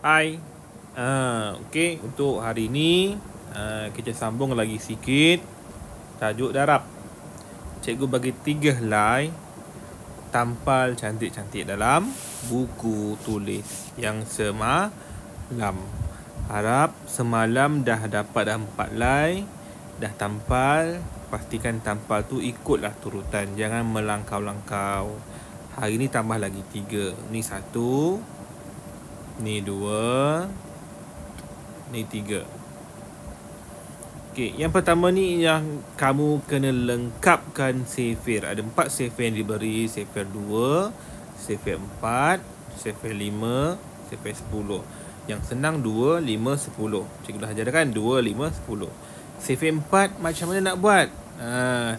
Hai. Okey, untuk hari ni kita sambung lagi sikit tajuk darab. Cikgu bagi 3 helai tampal cantik-cantik dalam buku tulis yang semalam. Harap semalam dah dapat 4 helai, dah tampal. Pastikan tampal tu ikutlah turutan, jangan melangkau-langkau. Hari ni tambah lagi 3. Ni 1, ni 2, ni 3. Okey, yang pertama ni yang kamu kena lengkapkan sifir. Ada 4 sifir yang diberi. Sifir 2, sifir 4, sifir 5, sifir 10. Yang senang 2, 5, 10. Cikgu dah ajarkan 2, 5, 10. Sifir 4 macam mana nak buat?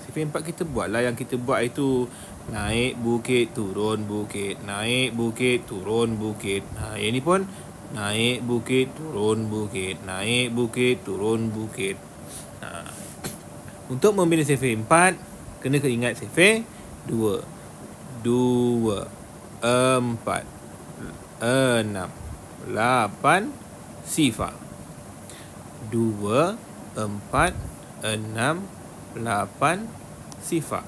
Sifir 4 kita buatlah yang kita buat itu. Naik bukit, turun bukit. Naik bukit, turun bukit. Yang ni pun naik bukit, turun bukit. Naik bukit, turun bukit. Untuk membina sifir 4, kena ingat sifir 2. 2, 4, 6, 8 sifar. 2, 4, 6, 8 sifar.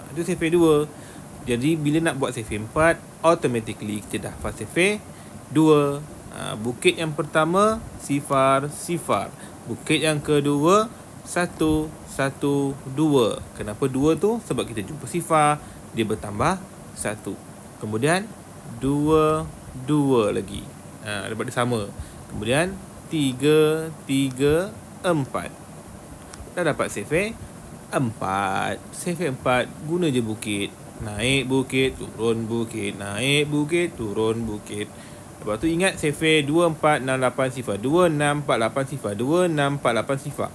Itu sifir 2. Jadi bila nak buat sifir 4, automatically kita dah hafal sifir 2. Bukit yang pertama sifar, sifar. Bukit yang kedua 1, 1, 2. Kenapa 2 tu? Sebab kita jumpa sifar, dia bertambah 1. Kemudian 2, 2 lagi. Dapat dia sama. Kemudian 3, 3, 4. Dah dapat sifir 4. Sifir 4 guna je bukit. Naik bukit, turun bukit. Naik bukit, turun bukit. Lepas tu ingat sifir 2, 4, 6, 8 sifar. 2, 6, 4, 8 sifar. 2, 6, 4, 8 sifar.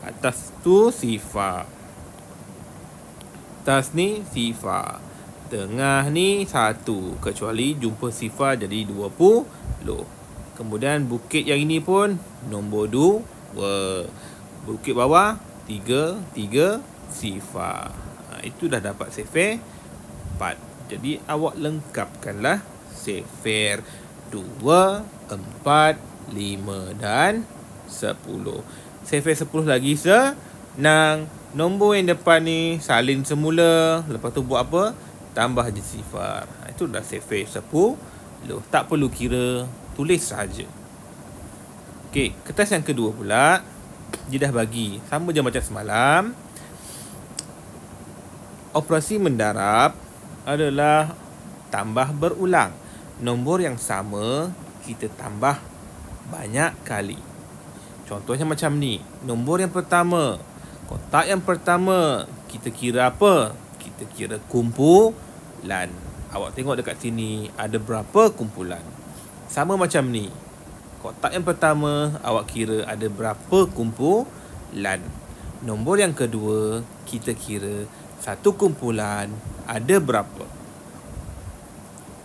Atas tu sifar. Atas ni sifar. Tengah ni 1. Kecuali jumpa sifar jadi 20. Kemudian bukit yang ini pun nombor 2. Bukit bawah 3, 3 sifar. Itu dah dapat sifir 4. Jadi awak lengkapkanlah sifir 2, 4, 5 dan 10. Sifir 10 lagi senang. Nombor yang depan ni salin semula. Lepas tu buat apa? Tambah je sifar. Itu dah sifir 10. Tak perlu kira, tulis saja. Okey, kertas yang kedua pula dia dah bagi sama je macam semalam. Operasi mendarab adalah tambah berulang. Nombor yang sama kita tambah banyak kali. Contohnya macam ni. Nombor yang pertama, kotak yang pertama, kita kira apa? Kita kira kumpulan. Awak tengok dekat sini ada berapa kumpulan. Sama macam ni. Kotak yang pertama, awak kira ada berapa kumpulan. Nombor yang kedua, kita kira satu kumpulan ada berapa.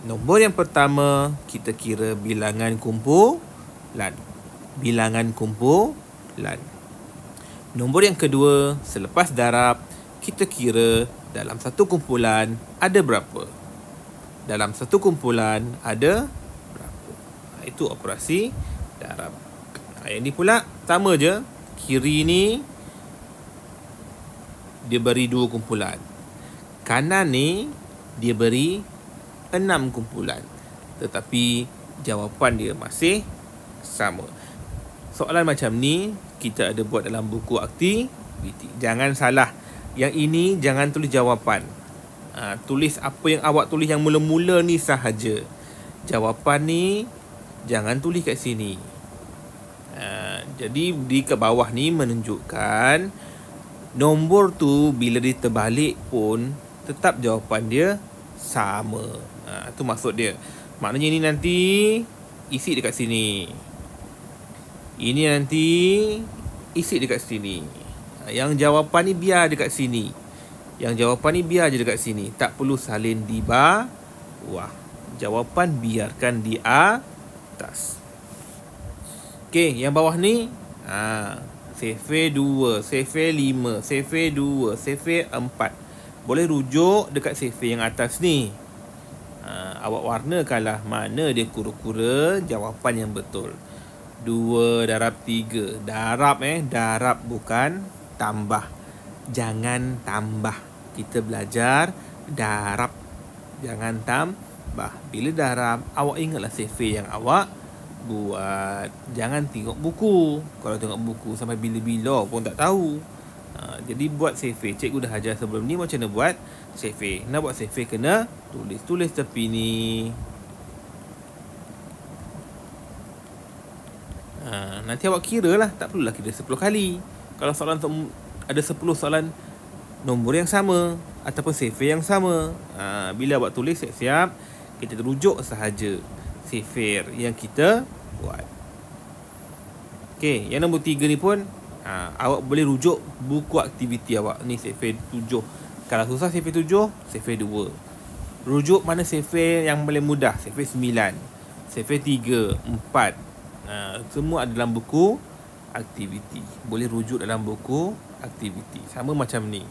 Nombor yang pertama, kita kira bilangan kumpulan. Bilangan kumpulan. Nombor yang kedua, selepas darab, kita kira dalam satu kumpulan ada berapa. Dalam satu kumpulan ada berapa. Itu operasi darab. Yang ni pula sama je. Kiri ni dia beri 2 kumpulan. Kanan ni dia beri 6 kumpulan. Tetapi jawapan dia masih sama. Soalan macam ni kita ada buat dalam buku aktiviti. Jangan salah. Yang ini jangan tulis jawapan. Tulis apa yang awak tulis yang mula-mula ni sahaja. Jawapan ni jangan tulis kat sini. Jadi di ke bawah ni menunjukkan nombor tu bila diterbalik pun tetap jawapan dia sama. Itu maksud dia. Maknanya ini nanti isi dekat sini. Ini nanti isi dekat sini. Yang jawapan ni biar dekat sini. Yang jawapan ni biar je dekat sini. Tak perlu salin di bawah. Jawapan biarkan di atas. Okey, yang bawah ni sifir 2, sifir 5, sifir 2, sifir 4. Boleh rujuk dekat sifir yang atas ni. Awak warnakanlah mana dia kura-kura jawapan yang betul. 2 darab 3. Darab darab bukan tambah. Jangan tambah. Kita belajar darab, jangan tambah. Bila darab, awak ingatlah survey yang awak buat. Jangan tengok buku. Kalau tengok buku sampai bila-bila pun tak tahu. Jadi buat survey. Cikgu dah ajar sebelum ni macam mana buat survey. Nak buat survey kena tulis tepi ni. Nanti awak kira lah. Tak perlulah kira 10 kali. Kalau soalan ada 10 soalan nombor yang sama ataupun survey yang sama, bila awak tulis siap-siap, kita rujuk sahaja survey yang kita buat. Okey, yang nombor 3 ni pun awak boleh rujuk buku aktiviti awak. Ni survey 7. Kalau susah survey 7, survey 2. Rujuk mana survey yang paling mudah? Survey 9, survey 3, 4. Semua ada dalam buku aktiviti. Boleh rujuk dalam buku aktiviti. Sama macam ni.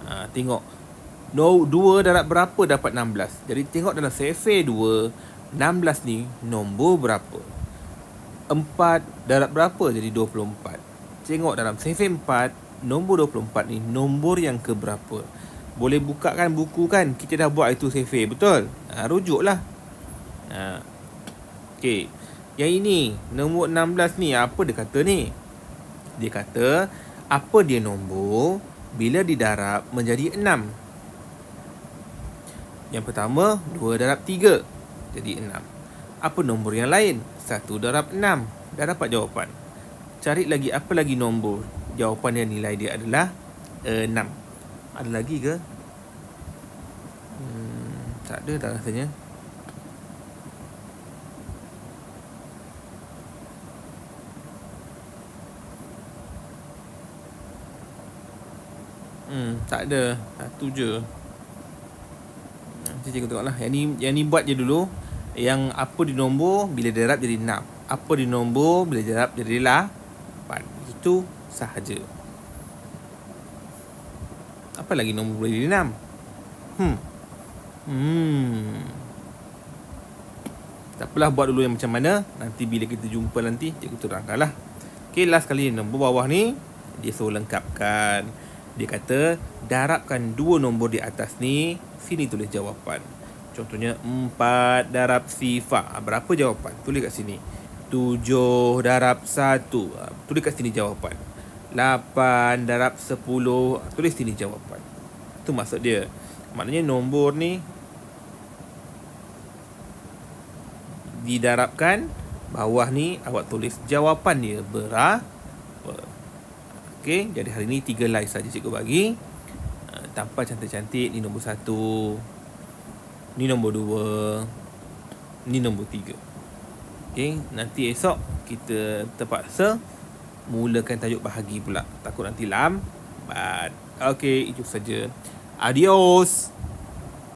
Tengok 2 darab berapa dapat 16. Jadi tengok dalam survey 2, 16 ni nombor berapa. 4 darab berapa jadi 24. Tengok dalam survey 4, nombor 24 ni nombor yang ke berapa. Boleh bukakan buku kan. Kita dah buat itu survey, betul? Rujuklah. Okey. Yang ini, nombor 16 ni, apa dia kata ni? Dia kata, apa dia nombor bila didarab menjadi 6? Yang pertama, 2 darab 3, jadi 6. Apa nombor yang lain? 1 darab 6. Dah dapat jawapan. Cari lagi, apa lagi nombor? Jawapan yang nilai dia adalah 6. Ada lagi ke? Tak ada dah rasanya. Tak ada. Satu je. Nanti cikgu tengoklah. Yang ni buat je dulu. Yang apa di nombor bila darab jadi 6. Apa di nombor bila darab jadi 8. Itu sahaja. Apa lagi nombor boleh jadi 6? Tak apalah, buat dulu yang macam mana. Nanti bila kita jumpa nanti, cikgu terangkanlah. Okay, last kali nombor bawah ni dia suruh lengkapkan. Dia kata, darabkan 2 nombor di atas ni. Sini tulis jawapan. Contohnya 4 darab sifar. Berapa jawapan? Tulis kat sini. 7 darab 1. Tulis kat sini jawapan. 8 darab 10. Tulis sini jawapan. Itu maksud dia. Maknanya nombor ni didarabkan, bawah ni awak tulis jawapan dia berapa. Okey, jadi hari ni 3 live saja cikgu bagi. Tanpa cantik-cantik. Ni nombor 1. Ni nombor 2. Ni nombor 3. Okey, nanti esok kita terpaksa mulakan tajuk bahagi pula. Takut nanti lambat. Okey, itu saja. Adios.